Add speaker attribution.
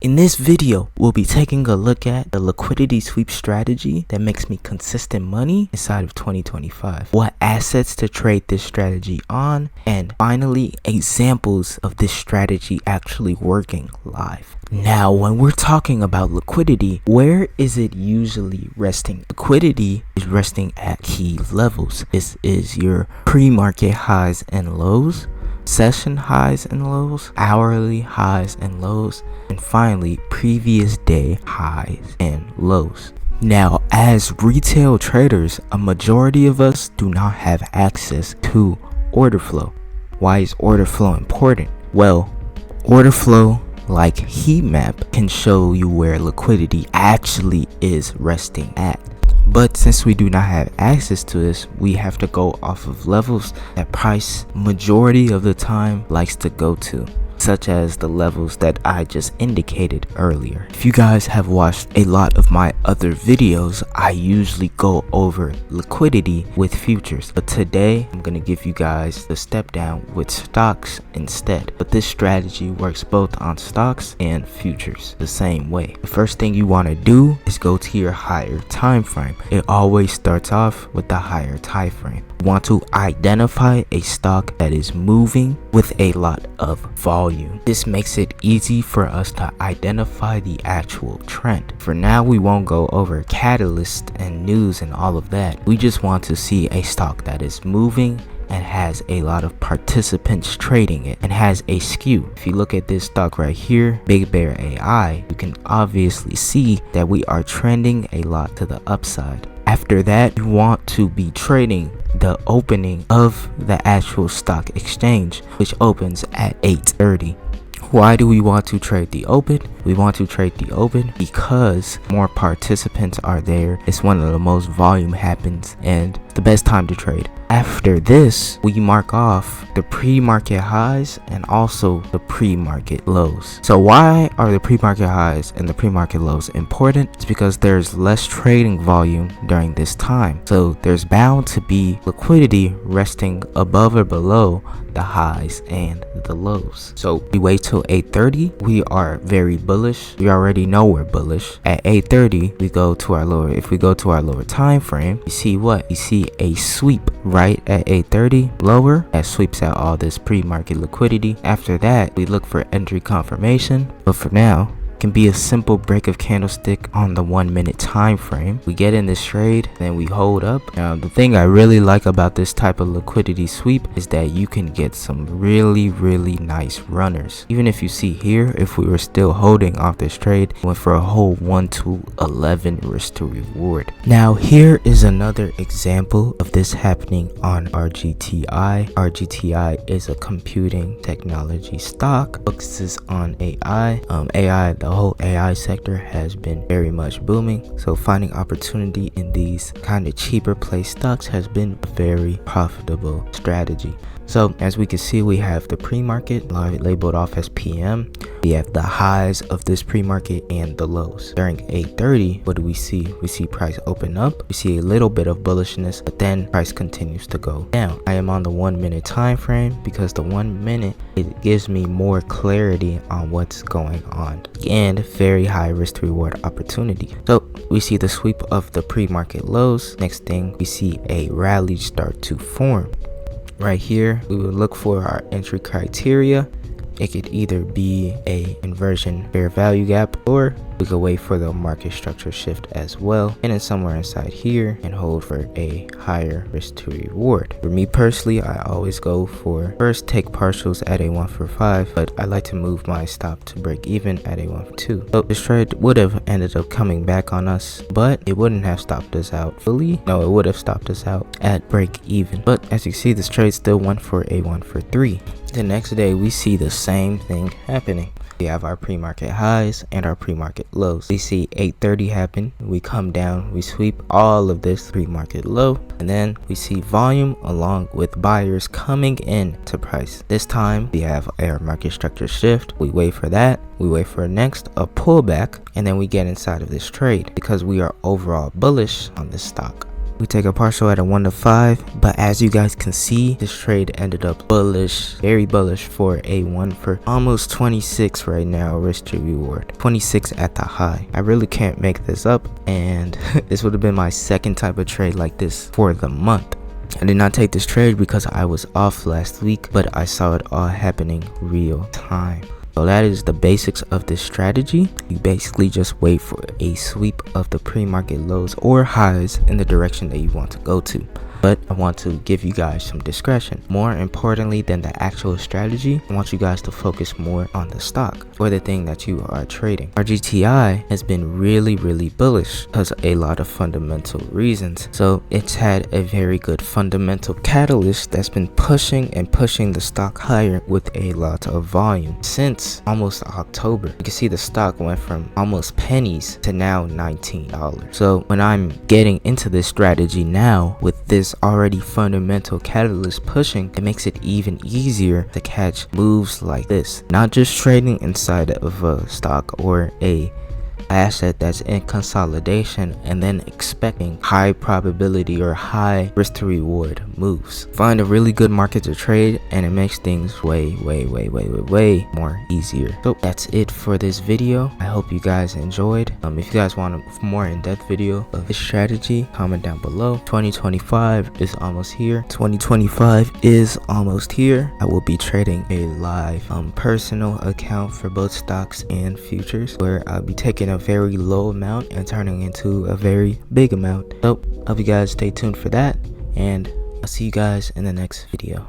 Speaker 1: In this video, we'll be taking a look at the liquidity sweep strategy that makes me consistent money inside of 2025, what assets to trade this strategy on, and finally, examples of this strategy actually working live. Now, when we're talking about liquidity, where is it usually resting? Liquidity is resting at key levels. This is your pre-market highs and lows, session highs and lows, hourly highs and lows, and finally previous day highs and lows. Now, as retail traders, a majority of us do not have access to order flow. Why is order flow important? Well, order flow, like heat map, can show you where liquidity actually is resting at. But since we do not have access to this, we have to go off of levels that price majority of the time likes to go to, such as the levels that I just indicated earlier. If you guys have watched a lot of my other videos, I usually go over liquidity with futures, but today I'm going to give you guys the step down with stocks instead. But this strategy works both on stocks and futures the same way. The first thing you want to do is go to your higher time frame. It always starts off with the higher time frame. You want to identify a stock that is moving with a lot of volume. This makes it easy for us to identify the actual trend. For now, we won't go over catalyst and news and all of that. We just want to see a stock that is moving and has a lot of participants trading it and has a skew. If you look at this stock right here, Big Bear AI, you can obviously see that we are trending a lot to the upside. After that, you want to be trading the opening of the actual stock exchange, which opens at 8:30. Why do we want to trade the open? We want to trade the open because more participants are there. It's one of the most volume happens and the best time to trade. After this, we mark off the pre-market highs and also the pre-market lows. So why are the pre-market highs and the pre-market lows important? It's because there's less trading volume during this time. So there's bound to be liquidity resting above or below the highs and the lows. So we wait till 8:30. We are very bullish. We already know we're bullish. At 8:30, we go to our lower. If we go to our lower time frame, you see what? You see a sweep right at 8:30 lower that sweeps out all this pre-market liquidity. After that, we look for entry confirmation. But for now, can be a simple break of candlestick on the 1 minute time frame. We get in this trade, then we hold up. Now, the thing I really like about this type of liquidity sweep is that you can get some really nice runners. Even if you see here, if we were still holding off this trade, went for a whole 1 to 11 risk to reward. Now, here is another example of this happening on RGTI. RGTI is a computing technology stock, focuses on AI. The whole AI sector has been very much booming, so finding opportunity in these kind of cheaper play stocks has been a very profitable strategy. So as we can see, we have the pre-market labeled off as PM. We have the highs of this pre-market and the lows. During 8:30, what do we see? We see price open up. We see a little bit of bullishness, but then price continues to go down. I am on the 1 minute time frame because the 1 minute, it gives me more clarity on what's going on and very high risk to reward opportunity. So we see the sweep of the pre-market lows. Next thing, we see a rally start to form. Right here, we will look for our entry criteria. It could either be a inversion fair value gap, or we could wait for the market structure shift as well, and then somewhere inside here and hold for a higher risk to reward. For me personally, I always go for first take partials at a 1 for 5, but I like to move my stop to break even at a 1 for 2. So this trade would have ended up coming back on us, but it wouldn't have stopped us out fully. No, it would have stopped us out at break even. But as you see, this trade still went for a 1 for 3. The next day, we see the same thing happening. We have our pre-market highs and our pre-market lows. We see 8:30 happen. We come down, we sweep all of this pre-market low, and then we see volume along with buyers coming in to price. This time, we have our market structure shift. We wait for that. We wait for next a pullback, and then we get inside of this trade because we are overall bullish on this stock. We take a partial at a 1 to 5, but as you guys can see, this trade ended up bullish, very bullish for a 1 for almost 26 right now, risk to reward. 26 at the high. I really can't make this up, and this would have been my second type of trade like this for the month. I did not take this trade because I was off last week, but I saw it all happening real time. So that is the basics of this strategy. You basically just wait for a sweep of the pre-market lows or highs in the direction that you want to go to. But I want to give you guys some discretion. More importantly than the actual strategy, I want you guys to focus more on the stock or the thing that you are trading. RGTI has been really bullish because of a lot of fundamental reasons. So it's had a very good fundamental catalyst that's been pushing the stock higher with a lot of volume since almost October. You can see the stock went from almost pennies to now $19. So when I'm getting into this strategy now with this already fundamental catalyst pushing, it makes it even easier to catch moves like this. Not just trading inside of a stock or a asset that's in consolidation and then expecting high probability or high risk to reward moves. Find a really good market to trade and it makes things way more easier. So that's it for this video. I hope you guys enjoyed. If you guys want a more in-depth video of this strategy, comment down below. 2025 is almost here. 2025 is almost here. I will be trading a live personal account for both stocks and futures, where I'll be taking a very low amount and turning into a very big amount. So hope you guys stay tuned for that, and I'll see you guys in the next video.